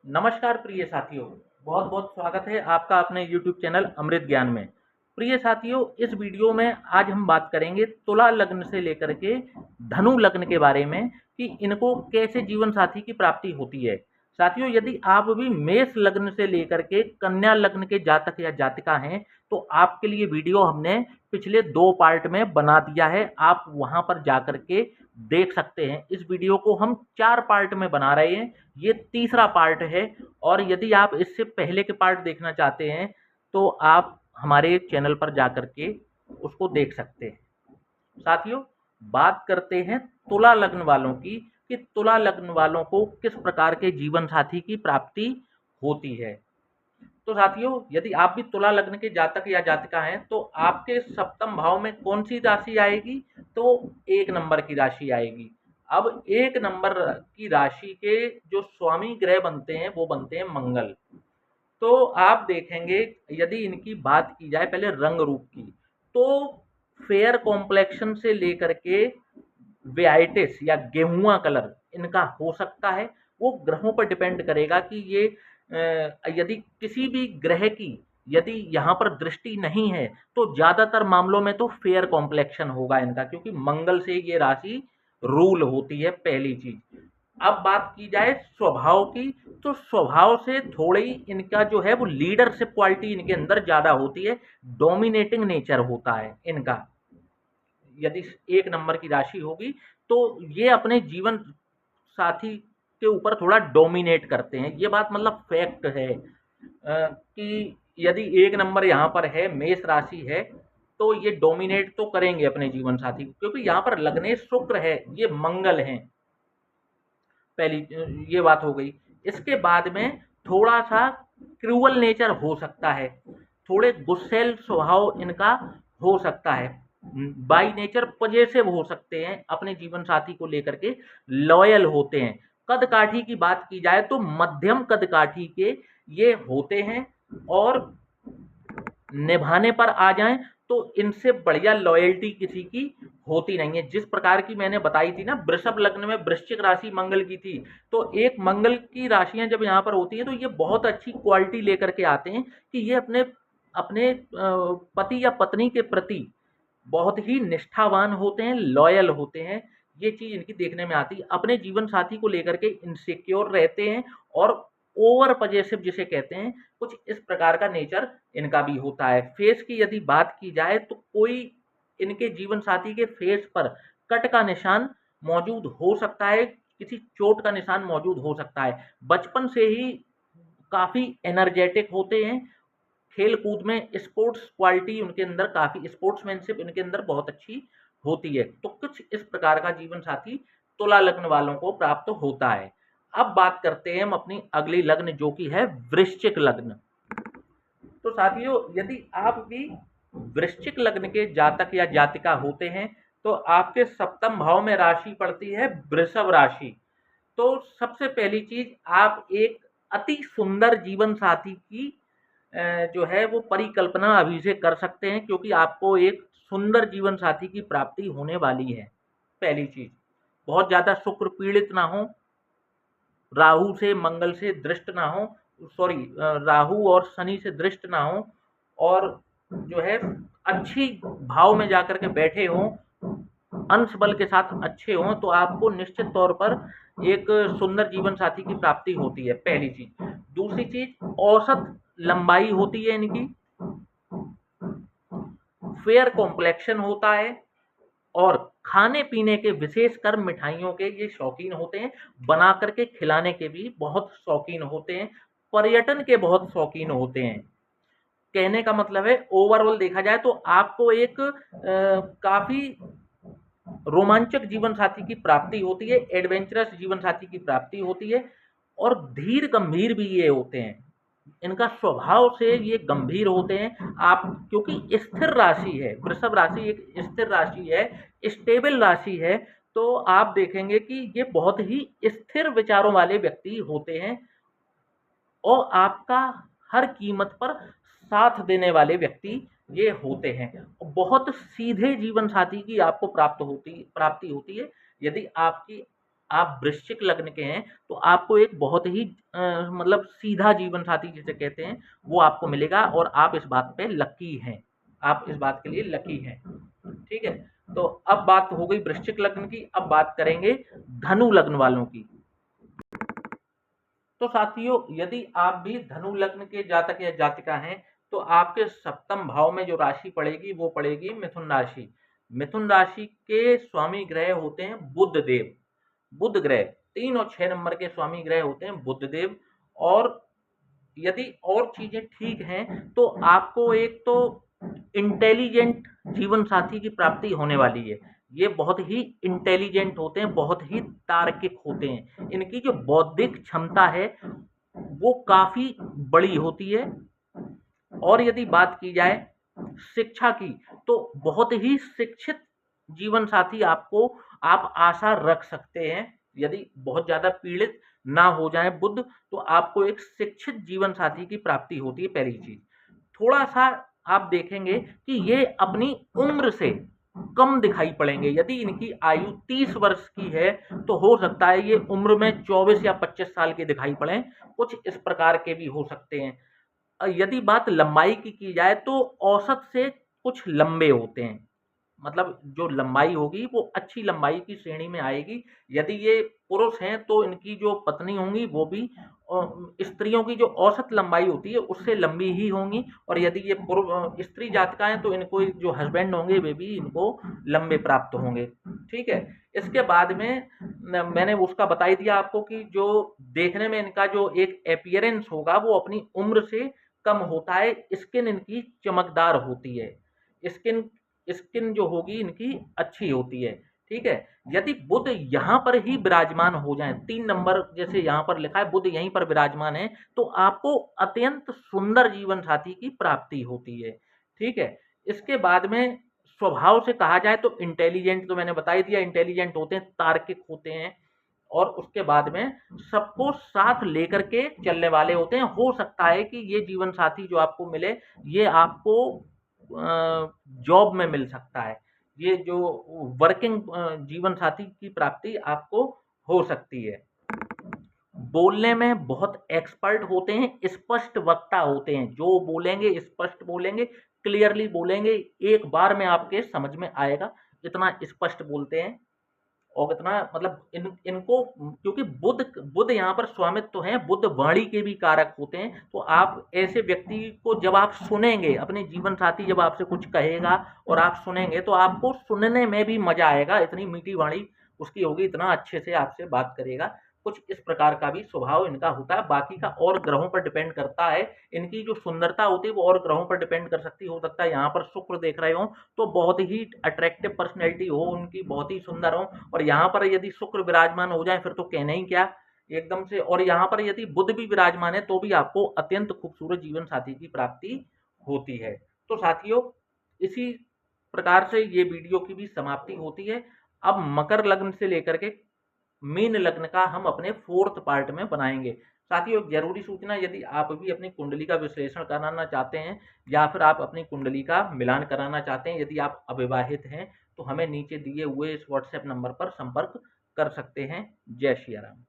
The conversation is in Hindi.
नमस्कार प्रिय साथियों, बहुत बहुत स्वागत है आपका अपने YouTube चैनल अमृत ज्ञान में। प्रिय साथियों, इस वीडियो में आज हम बात करेंगे तुला लग्न से लेकर के धनु लग्न के बारे में कि इनको कैसे जीवन साथी की प्राप्ति होती है। साथियों, यदि आप भी मेष लग्न से लेकर के कन्या लग्न के जातक या जातिका हैं तो आपके लिए वीडियो हमने पिछले 2 पार्ट में बना दिया है। आप वहां पर जाकर के देख सकते हैं। इस वीडियो को हम 4 पार्ट में बना रहे हैं, ये तीसरा पार्ट है। और यदि आप इससे पहले के पार्ट देखना चाहते हैं तो आप हमारे चैनल पर जाकर के उसको देख सकते हैं। साथियों, बात करते हैं तुला लग्न वालों की कि तुला लग्न वालों को किस प्रकार के जीवन साथी की प्राप्ति होती है। तो साथियों, यदि आप भी तुला लग्न के जातक या जातिका हैं तो आपके सप्तम भाव में कौन सी राशि आएगी? तो 1 नंबर की राशि आएगी। अब 1 नंबर की राशि के जो स्वामी ग्रह बनते हैं वो बनते हैं मंगल। तो आप देखेंगे, यदि इनकी बात की जाए पहले रंग रूप की, तो फेयर कॉम्प्लेक्शन से लेकर के वेआइटिस या गेहुआ कलर इनका हो सकता है। वो ग्रहों पर डिपेंड करेगा कि ये यदि किसी भी ग्रह की यदि यहाँ पर दृष्टि नहीं है तो ज्यादातर मामलों में तो फेयर कॉम्प्लेक्शन होगा इनका, क्योंकि मंगल से ये राशि रूल होती है, पहली चीज। अब बात की जाए स्वभाव की, तो स्वभाव से थोड़ी इनका जो है वो लीडरशिप क्वालिटी इनके अंदर ज्यादा होती है, डोमिनेटिंग नेचर होता है इनका। यदि 1 नंबर की राशि होगी तो ये अपने जीवन साथी के ऊपर थोड़ा डोमिनेट करते हैं। ये बात मतलब फैक्ट है कि यदि 1 नंबर यहाँ पर है, मेष राशि है, तो ये डोमिनेट तो करेंगे अपने जीवन साथी को, क्योंकि यहाँ पर लग्नेश शुक्र है, ये मंगल हैं। पहली ये बात हो गई। इसके बाद में थोड़ा सा क्रूअल नेचर हो सकता है, थोड़े गुस्सैल स्वभाव इनका हो सकता है, बाई नेचर पजेसिव हो सकते हैं, अपने जीवन साथी को लेकर के लॉयल होते हैं। कद काठी की बात की जाए तो मध्यम कद काठी के ये होते हैं, और निभाने पर आ जाएं तो इनसे बढ़िया लॉयल्टी किसी की होती नहीं है। जिस प्रकार की मैंने बताई थी ना, वृषभ लग्न में वृश्चिक राशि मंगल की थी, तो एक मंगल की राशियां जब यहाँ पर होती हैं तो ये बहुत अच्छी क्वालिटी लेकर के आते हैं कि ये अपने अपने पति या पत्नी के प्रति बहुत ही निष्ठावान होते हैं, लॉयल होते हैं। ये चीज इनकी देखने में आती है। अपने जीवन साथी को लेकर के इनसिक्योर रहते हैं, और ओवर पजेसिव जिसे कहते हैं, कुछ इस प्रकार का नेचर इनका भी होता है। फेस की यदि बात की जाए तो कोई इनके जीवन साथी के फेस पर कट का निशान मौजूद हो सकता है, किसी चोट का निशान मौजूद हो सकता है। बचपन से ही काफी एनर्जेटिक होते हैं, खेल कूद में स्पोर्ट्स क्वालिटी उनके अंदर, काफी स्पोर्ट्समैनशिप इनके अंदर बहुत अच्छी होती है। तो कुछ इस प्रकार का जीवन साथी तुला लग्न वालों को प्राप्त होता है। अब बात करते हैं हम अपनी अगली लग्न, जो कि है वृश्चिक लग्न। तो साथियों, यदि आप भी वृश्चिक लग्न के जातक या जातिका होते हैं तो आपके सप्तम भाव में राशि पड़ती है वृषभ राशि। तो सबसे पहली चीज, आप एक अति सुंदर जीवन साथी की जो है वो परिकल्पना अभी से कर सकते हैं, क्योंकि आपको एक सुंदर जीवन साथी की प्राप्ति होने वाली है। पहली चीज, बहुत ज्यादा शुक्र पीड़ित ना हो, राहु से मंगल से दृष्ट ना हो, सॉरी, राहु और शनि से दृष्ट ना हो, और जो है अच्छी भाव में जाकर के बैठे हों, अंश बल के साथ अच्छे हों, तो आपको निश्चित तौर पर एक सुंदर जीवन साथी की प्राप्ति होती है, पहली चीज। दूसरी चीज, औसत लंबाई होती है इनकी, फेयर कॉम्प्लेक्शन होता है, और खाने पीने के, विशेषकर मिठाइयों के ये शौकीन होते हैं, बना करके खिलाने के भी बहुत शौकीन होते हैं, पर्यटन के बहुत शौकीन होते हैं। कहने का मतलब है, ओवरऑल देखा जाए तो आपको एक काफी रोमांचक जीवन साथी की प्राप्ति होती है, एडवेंचरस जीवन साथी की प्राप्ति होती है, और धीर गंभीर भी ये होते हैं। इनका स्वभाव से ये गंभीर होते हैं। आप, क्योंकि स्थिर राशि है, वृषभ राशि एक स्थिर राशि है, स्टेबल राशि है, तो आप देखेंगे कि ये बहुत ही स्थिर विचारों वाले व्यक्ति होते हैं, और आपका हर कीमत पर साथ देने वाले व्यक्ति ये होते हैं। बहुत सीधे जीवन साथी की आपको प्राप्ति होती है, यदि आपकी आप वृश्चिक लग्न के हैं तो आपको एक बहुत ही मतलब सीधा जीवन साथी जिसे कहते हैं वो आपको मिलेगा और आप इस बात पे लकी हैं, आप इस बात के लिए लकी हैं। ठीक है, तो अब बात हो गई वृश्चिक लग्न की, अब बात करेंगे धनु लग्न वालों की। तो साथियों यदि आप भी धनु लग्न के जातक या जातिका हैं तो आपके सप्तम भाव में जो राशि पड़ेगी वो पड़ेगी मिथुन राशि। मिथुन राशि के स्वामी ग्रह होते हैं बुध देव, बुध ग्रह 3 और 6 नंबर के स्वामी ग्रह होते हैं बुध देव। और यदि और चीजें ठीक हैं तो आपको एक तो इंटेलिजेंट जीवन साथी की प्राप्ति होने वाली है। ये बहुत ही इंटेलिजेंट होते हैं, बहुत ही तार्किक होते हैं, इनकी जो बौद्धिक क्षमता है वो काफी बड़ी होती है। और यदि बात की जाए शिक्षा की तो बहुत ही शिक्षित जीवन साथी आपको आप आशा रख सकते हैं। यदि बहुत ज्यादा पीड़ित ना हो जाए बुध तो आपको एक शिक्षित जीवन साथी की प्राप्ति होती है। पहली चीज, थोड़ा सा आप देखेंगे कि ये अपनी उम्र से कम दिखाई पड़ेंगे। यदि इनकी आयु 30 वर्ष की है तो हो सकता है ये उम्र में 24 या 25 साल के दिखाई पड़े, कुछ इस प्रकार के भी हो सकते हैं। यदि बात लंबाई की जाए तो औसत से कुछ लंबे होते हैं, मतलब जो लंबाई होगी वो अच्छी लंबाई की श्रेणी में आएगी। यदि ये पुरुष हैं तो इनकी जो पत्नी होंगी वो भी स्त्रियों की जो औसत लंबाई होती है उससे लंबी ही होंगी। और यदि ये स्त्री जातिका हैं तो इनको जो हस्बैंड होंगे वे भी इनको लंबे प्राप्त होंगे। ठीक है, इसके बाद में मैंने उसका बता ही दिया आपको कि जो देखने में इनका जो एक अपीयरेंस होगा वो अपनी उम्र से कम होता है। स्किन इनकी चमकदार होती है, स्किन स्किन जो होगी इनकी अच्छी होती है। ठीक है, यदि बुध यहाँ पर ही विराजमान हो जाए, 3 नंबर जैसे यहाँ पर लिखा है बुध यहीं पर विराजमान है तो आपको अत्यंत सुंदर जीवन साथी की प्राप्ति होती है। ठीक है, इसके बाद में स्वभाव से कहा जाए तो इंटेलिजेंट तो मैंने बता ही दिया, इंटेलिजेंट होते हैं, तार्किक होते हैं और उसके बाद में सबको साथ लेकर के चलने वाले होते हैं। हो सकता है कि ये जीवन साथी जो आपको मिले ये आपको जॉब में मिल सकता है, ये जो वर्किंग जीवन साथी की प्राप्ति आपको हो सकती है। बोलने में बहुत एक्सपर्ट होते हैं, स्पष्ट वक्ता होते हैं, जो बोलेंगे स्पष्ट बोलेंगे, क्लियरली बोलेंगे, एक बार में आपके समझ में आएगा, इतना स्पष्ट बोलते हैं। और कितना मतलब इनको क्योंकि बुध बुध यहाँ पर स्वामित्व तो है, बुध वाणी के भी कारक होते हैं। तो आप ऐसे व्यक्ति को जब आप सुनेंगे, अपने जीवन साथी जब आपसे कुछ कहेगा और आप सुनेंगे तो आपको सुनने में भी मजा आएगा, इतनी मीठी वाणी उसकी होगी, इतना अच्छे से आपसे बात करेगा। कुछ इस प्रकार का भी स्वभाव इनका होता है। बाकी का और ग्रहों पर डिपेंड करता है, इनकी जो सुंदरता होती है वो और ग्रहों पर डिपेंड कर सकती हो सकता है यहाँ पर शुक्र देख रहे हो तो बहुत ही अट्रैक्टिव पर्सनैलिटी हो उनकी, बहुत ही सुंदर हो। और यहाँ पर यदि शुक्र विराजमान हो जाए फिर तो कहना ही क्या एकदम से। और यहाँ पर यदि बुध भी विराजमान है तो भी आपको अत्यंत खूबसूरत जीवन साथी की प्राप्ति होती है। तो साथियों इसी प्रकार से ये वीडियो की भी समाप्ति होती है। अब मकर लग्न से लेकर के मीन लग्न का हम अपने 4th पार्ट में बनाएंगे। साथियों जरूरी सूचना, यदि आप भी अपनी कुंडली का विश्लेषण कराना चाहते हैं या फिर आप अपनी कुंडली का मिलान कराना चाहते हैं, यदि आप अविवाहित हैं तो हमें नीचे दिए हुए इस व्हाट्सएप नंबर पर संपर्क कर सकते हैं। जय श्री राम।